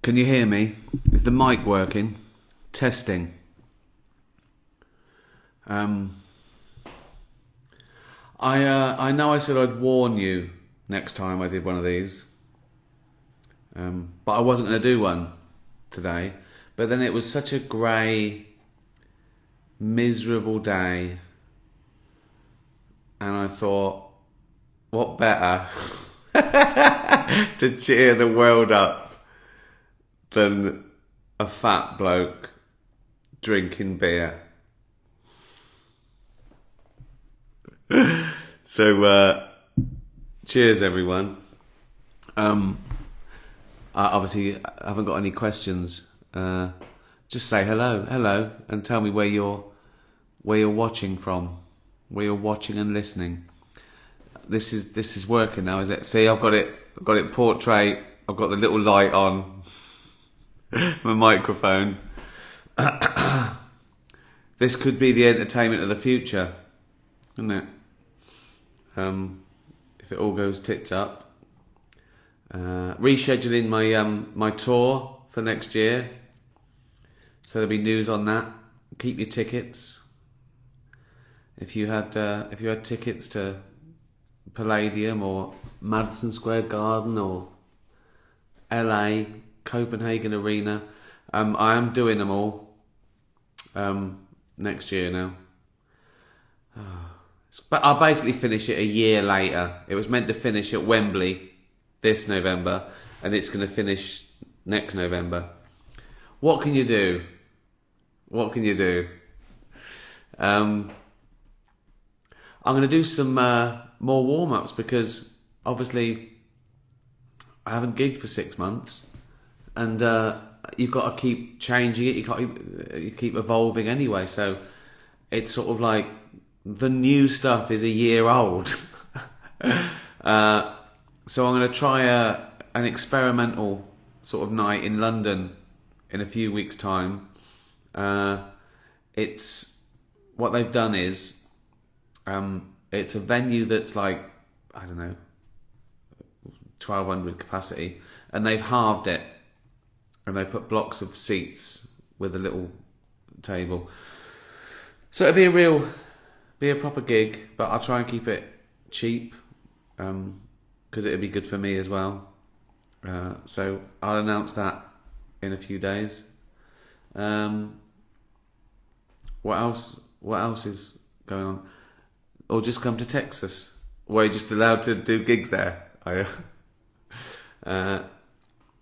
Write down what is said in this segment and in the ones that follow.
Can you hear me? Is the mic working? Testing. I know I said I'd warn you next time I did one of these, but I wasn't going to do one today. But then it was such a grey, miserable day, and I thought, what better to cheer the world up than a fat bloke drinking beer. So, cheers everyone. I obviously haven't got any questions. Just say hello, and tell me where you're watching from, where you're watching and listening. This is working now, is it? See, I've got it portrait. I've got the little light on, my microphone. This could be the entertainment of the future, isn't it? If it all goes tits up. Rescheduling my tour for next year, so there'll be news on that. Keep your tickets. If you had tickets to Palladium or Madison Square Garden or LA, Copenhagen Arena, I am doing them all next year now. But I'll basically finish it a year later. It was meant to finish at Wembley this November, and it's going to finish next November. What can you do? What can you do? I'm going to do some more warm-ups because obviously I haven't gigged for 6 months, and you've got to keep changing it. You keep evolving anyway. So it's sort of like the new stuff is a year old. So I'm going to try an experimental sort of night in London in a few weeks' time. It's what they've done is it's a venue that's like, I don't know, 1,200 capacity, and they've halved it, and they put blocks of seats with a little table. So it'll be a proper gig, but I'll try and keep it cheap, because it'll be good for me as well. So I'll announce that in a few days. What else is going on? Or just come to Texas, where you're just allowed to do gigs there.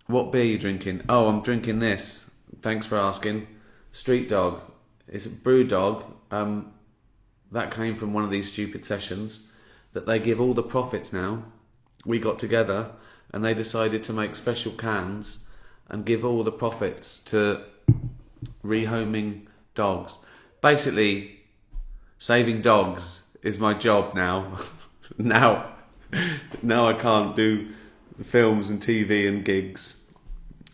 What beer are you drinking? Oh, I'm drinking this. Thanks for asking. Street Dog. It's a brew dog. That came from one of these stupid sessions that they give all the profits now. We got together and they decided to make special cans and give all the profits to rehoming dogs. Basically, saving dogs is my job now. now I can't do films and TV and gigs.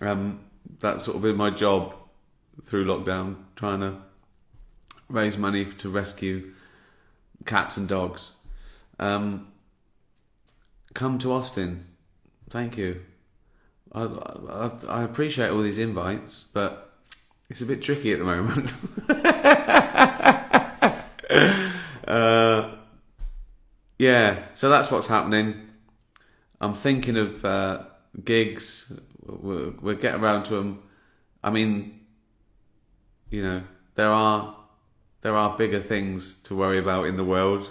That's sort of been my job through lockdown, trying to raise money to rescue cats and dogs. Come to Austin. Thank you. I appreciate all these invites, but it's a bit tricky at the moment. Yeah, so that's what's happening. I'm thinking of gigs. We'll get around to them. I mean, you know, there are bigger things to worry about in the world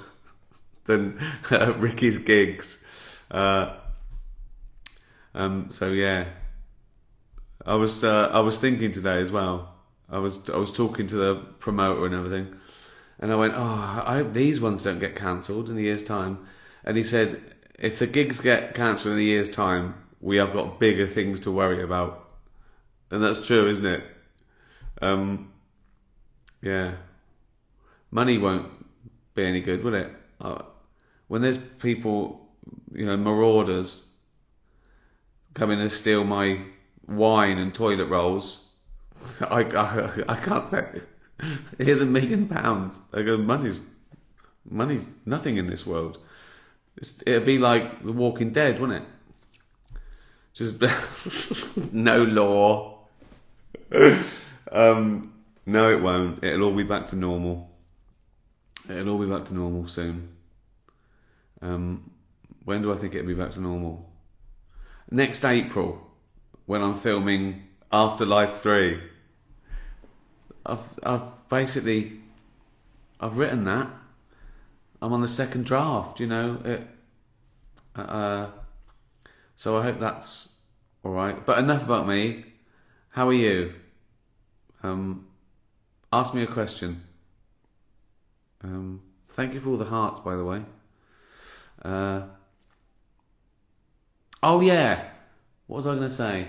than Ricky's gigs. So yeah, I was thinking today as well. I was talking to the promoter and everything, and I went, oh, I hope these ones don't get cancelled in a year's time. And he said, if the gigs get cancelled in a year's time, we have got bigger things to worry about. And that's true, isn't it? Yeah. Money won't be any good, will it? When there's people, marauders coming to steal my wine and toilet rolls, I can't say, here's £1 million. I go, money's nothing in this world. It'd be like The Walking Dead, wouldn't it? Just no law. No, it won't. It'll all be back to normal. It'll all be back to normal soon. When do I think it'll be back to normal? Next April, when I'm filming Afterlife 3. I've written that. I'm on the second draft, so I hope that's alright. But enough about me. How are you? Ask me a question. Thank you for all the hearts, by the way. Oh yeah, what was I going to say?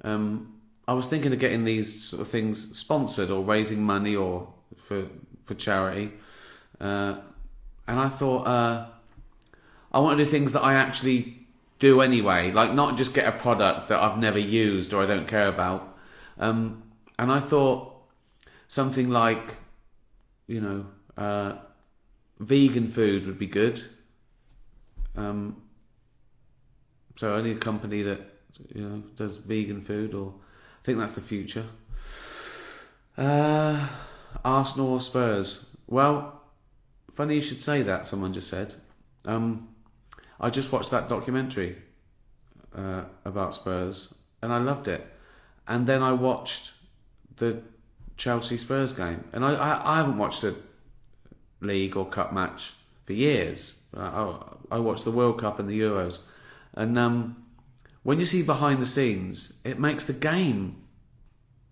I was thinking of getting these sort of things sponsored or raising money or for charity, and I thought I want to do things that I actually do anyway, like not just get a product that I've never used or I don't care about. And I thought something like, vegan food would be good. So I need a company that does vegan food, or I think that's the future. Arsenal or Spurs? Well, funny you should say that. Someone just said. I just watched that documentary about Spurs, and I loved it. And then I watched the Chelsea Spurs game, and I haven't watched a league or cup match for years. I watched the World Cup and the Euros, and when you see behind the scenes, it makes the game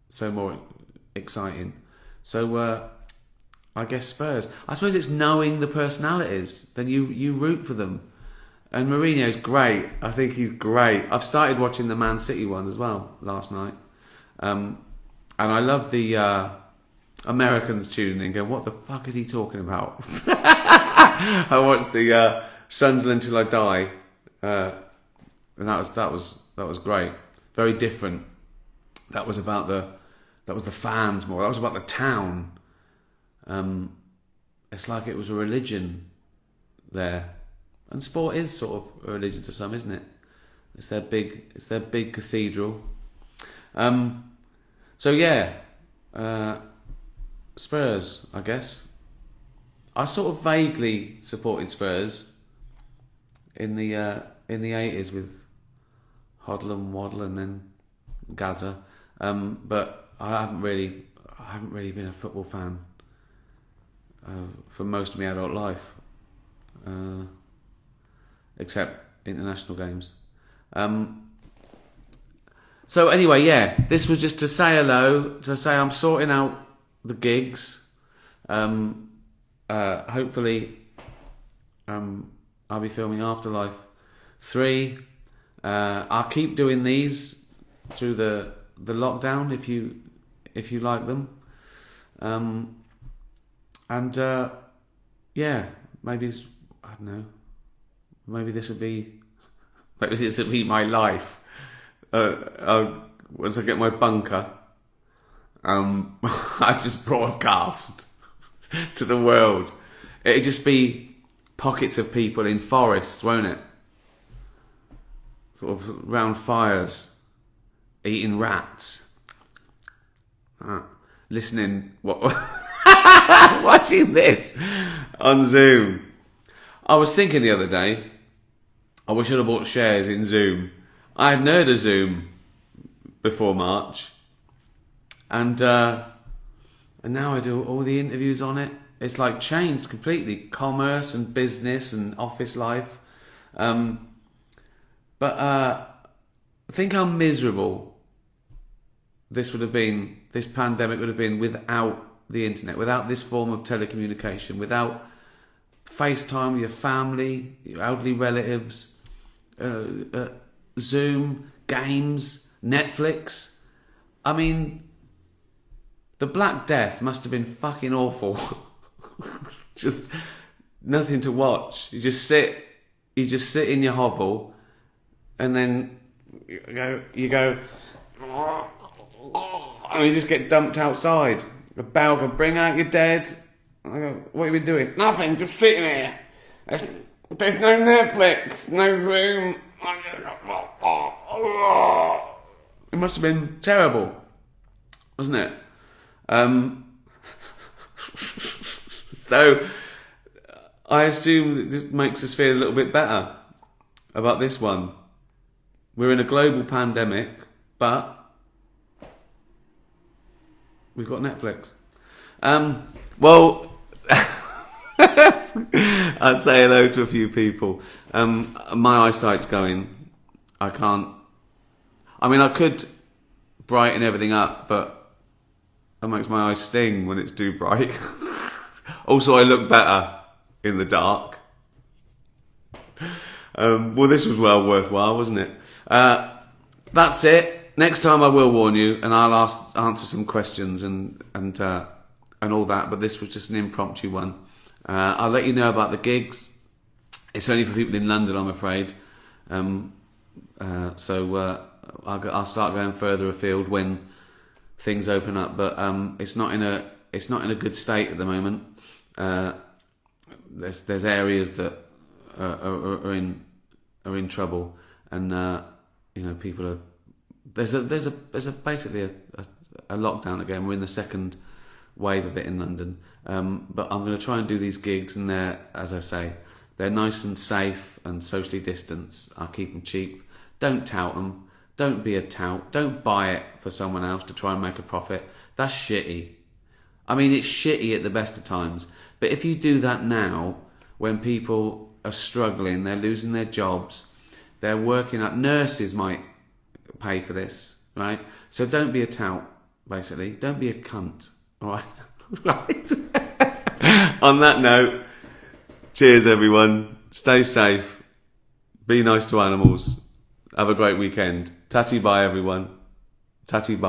so more exciting. So I guess Spurs. I suppose it's knowing the personalities. Then you root for them. And Mourinho's great. I think he's great. I've started watching the Man City one as well last night. And I love the Americans tuning in going, what the fuck is he talking about? I watched the Sunderland Till I Die. And that was great. Very different. That was the fans more. That was about the town. It's like it was a religion there. And sport is sort of a religion to some, isn't it? It's their big cathedral. So yeah, Spurs, I guess. I sort of vaguely supported Spurs in the 80s with Hoddle and Waddle and then Gaza. But I haven't really been a football fan for most of my adult life, except international games. So anyway, yeah, this was just to say hello, to say I'm sorting out the gigs. Hopefully, I'll be filming Afterlife 3. I'll keep doing these through the lockdown if you like them. Yeah, maybe I don't know. Maybe this will be my life. Once I get my bunker, I just broadcast to the world. It'd just be pockets of people in forests, won't it? Sort of round fires, eating rats, listening, watching this on Zoom. I was thinking the other day, I wish I'd have bought shares in Zoom. I hadn't heard of Zoom before March, and now I do all the interviews on it. It's like changed completely, commerce and business and office life. But think how miserable this pandemic would have been without the internet, without this form of telecommunication, without FaceTime with your family, your elderly relatives, Zoom, games, Netflix. I mean, the Black Death must have been fucking awful. Just nothing to watch. You just sit in your hovel, and then you go, and you just get dumped outside. The bell can bring out your dead. I go, what have you been doing? Nothing, just sitting here. There's no Netflix, no Zoom. It must have been terrible, wasn't it? So I assume that this makes us feel a little bit better about this one. We're in a global pandemic, but we've got Netflix. Well, I'll say hello to a few people. My eyesight's going. I can't. I mean, I could brighten everything up, but it makes my eyes sting when it's too bright. Also, I look better in the dark. Well, this was well worthwhile, wasn't it? That's it. Next time I will warn you, and I'll answer some questions and all that. But this was just an impromptu one. I'll let you know about the gigs. It's only for people in London, I'm afraid. So I'll start going further afield when things open up. But it's not in a good state at the moment. There's areas that are in trouble, and people are. There's basically a lockdown again. We're in the second wave of it in London. But I'm going to try and do these gigs, and as I say, they're nice and safe and socially distanced. I'll keep them cheap. Don't tout them. Don't be a tout. Don't buy it for someone else to try and make a profit. That's shitty. I mean, it's shitty at the best of times. But if you do that now, when people are struggling, they're losing their jobs, they're working up. Nurses might pay for this, right? So don't be a tout, basically. Don't be a cunt, all right? Right? On that note, cheers, everyone. Stay safe. Be nice to animals. Have a great weekend. Tatty bye, everyone. Tatty bye.